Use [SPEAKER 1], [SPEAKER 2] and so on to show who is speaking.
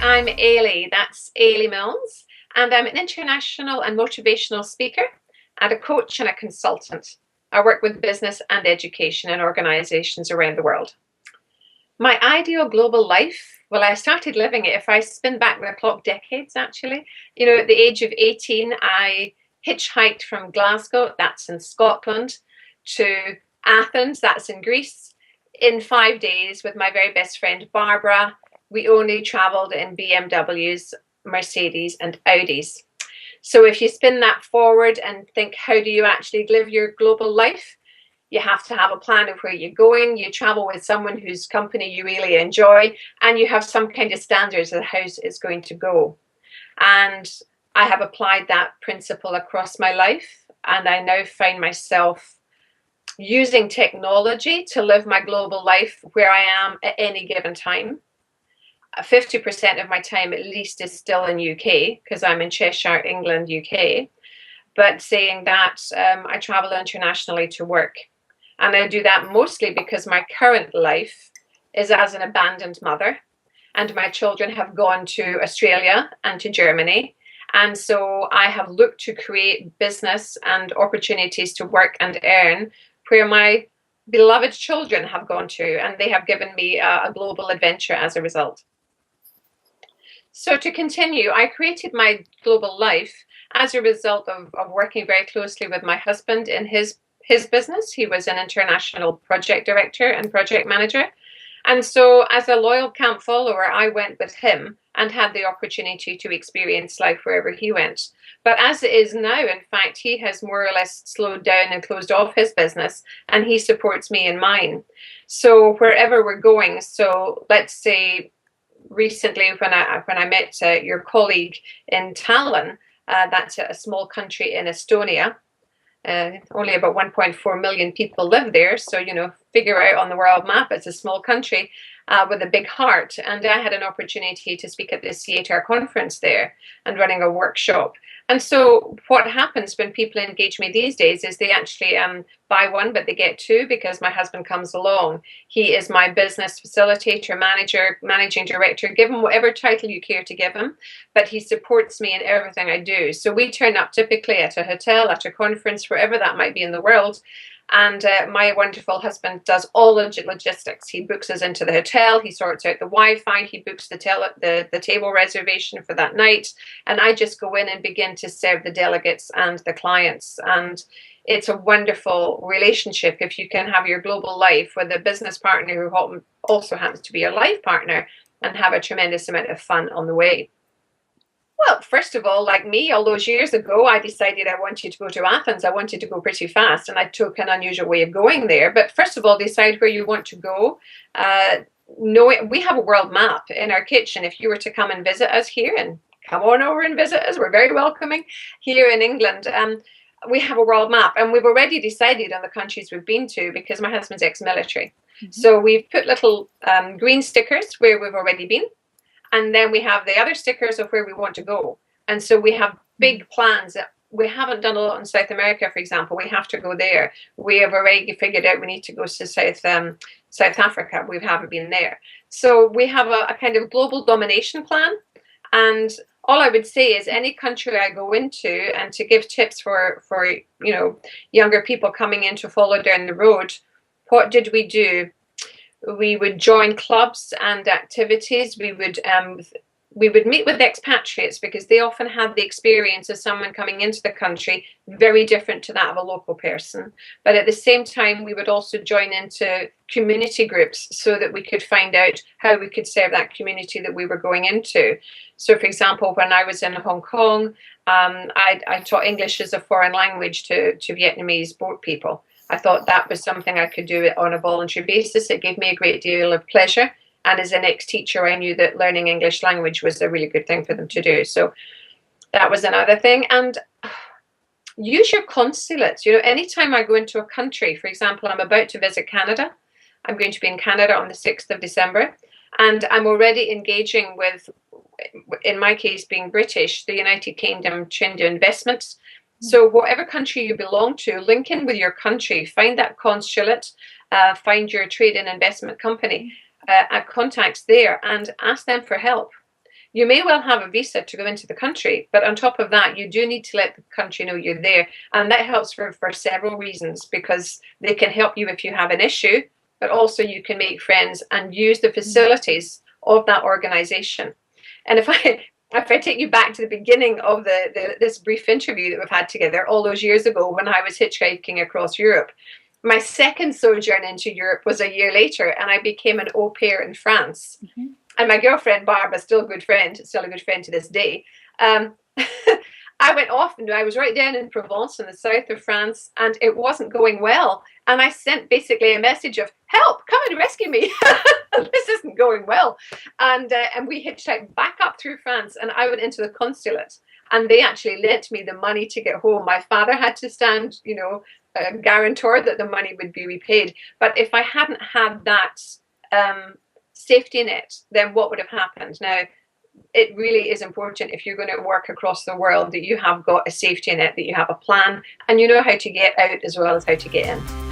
[SPEAKER 1] I'm Eilidh, that's Eilidh Milnes, and I'm an international and motivational speaker and a coach and a consultant. I work with business and education in organizations around the world. My ideal global life, well, I started living it, if I spin back the clock decades actually, at the age of 18, I hitchhiked from Glasgow, that's in Scotland, to Athens, that's in Greece, in 5 days with my very best friend Barbara. We only traveled in BMWs, Mercedes, and Audis. So if you spin that forward and think, how do you actually live your global life? You have to have a plan of where you're going. You travel with someone whose company you really enjoy, and you have some kind of standards of how it's going to go. And I have applied that principle across my life, and I now find myself using technology to live my global life where I am at any given time. 50% of my time at least is still in UK because I'm in Cheshire, England, UK. But saying that, I travel internationally to work. And I do that mostly because my current life is as an abandoned mother, and my children have gone to Australia and to Germany. And so I have looked to create business and opportunities to work and earn where my beloved children have gone to, and they have given me a global adventure as a result. So to continue, I created my global life as a result of working very closely with my husband in his business. He was an international project director and project manager. And so as a loyal camp follower, I went with him and had the opportunity to experience life wherever he went. But as it is now, in fact, he has more or less slowed down and closed off his business, and he supports me in mine. So wherever we're going, so let's say recently when I met your colleague in Tallinn, that's a small country in Estonia. Only about 1.4 million people live there. So, figure out on the world map, it's a small country with a big heart. And I had an opportunity to speak at the CHR conference there and running a workshop. And so what happens when people engage me these days is they actually buy one, but they get two because my husband comes along. He is my business facilitator, manager, managing director, give him whatever title you care to give him, but he supports me in everything I do. So we turn up typically at a hotel, at a conference, wherever that might be in the world. And my wonderful husband does all logistics. He books us into the hotel. He sorts out the Wi-Fi. He books the table reservation for that night. And I just go in and begin to serve the delegates and the clients. And it's a wonderful relationship if you can have your global life with a business partner who also happens to be your life partner and have a tremendous amount of fun on the way. Well, first of all, like me, all those years ago, I decided I wanted to go to Athens. I wanted to go pretty fast, and I took an unusual way of going there. But first of all, decide where you want to go. We have a world map in our kitchen. If you were to come and visit us here, and come on over and visit us, we're very welcoming here in England. We have a world map, and we've already decided on the countries we've been to because my husband's ex-military. Mm-hmm. So we've put little green stickers where we've already been. And then we have the other stickers of where we want to go. And so we have big plans. We haven't done a lot in South America, for example. We have to go there. We have already figured out we need to go to South Africa. We haven't been there. So we have a kind of global domination plan. And all I would say is any country I go into, and to give tips for younger people coming in to follow down the road, what did we do? We would join clubs and activities. We would meet with expatriates because they often had the experience of someone coming into the country very different to that of a local person. But at the same time, we would also join into community groups so that we could find out how we could serve that community that we were going into. So, for example, when I was in Hong Kong, I taught English as a foreign language to Vietnamese boat people. I thought that was something I could do on a voluntary basis. It gave me a great deal of pleasure. And as an ex-teacher, I knew that learning English language was a really good thing for them to do. So that was another thing. And use your consulates. Anytime I go into a country, for example, I'm about to visit Canada. I'm going to be in Canada on the 6th of December. And I'm already engaging with, in my case, being British, the United Kingdom trying to investments. So whatever country you belong to, link in with your country, find that consulate, find your trade and investment company, contacts there and ask them for help. you may well have a visa to go into the country, but on top of that, you do need to let the country know you're there. And that helps for several reasons, because they can help you if you have an issue, but also you can make friends and use the facilities of that organization. And if I take you back to the beginning of this brief interview that we've had together all those years ago when I was hitchhiking across Europe, my second sojourn into Europe was a year later, and I became an au pair in France. Mm-hmm. And my girlfriend, Barbara, still a good friend to this day. I went off and I was right down in Provence in the south of France, and it wasn't going well. And I sent basically a message of, help, come and rescue me. This isn't going well. And we hitchhiked back up through France, and I went into the consulate, and they actually lent me the money to get home. My father had to stand, guarantor that the money would be repaid. But if I hadn't had that safety net, then what would have happened? Now, it really is important, if you're going to work across the world, that you have got a safety net, that you have a plan, and you know how to get out as well as how to get in.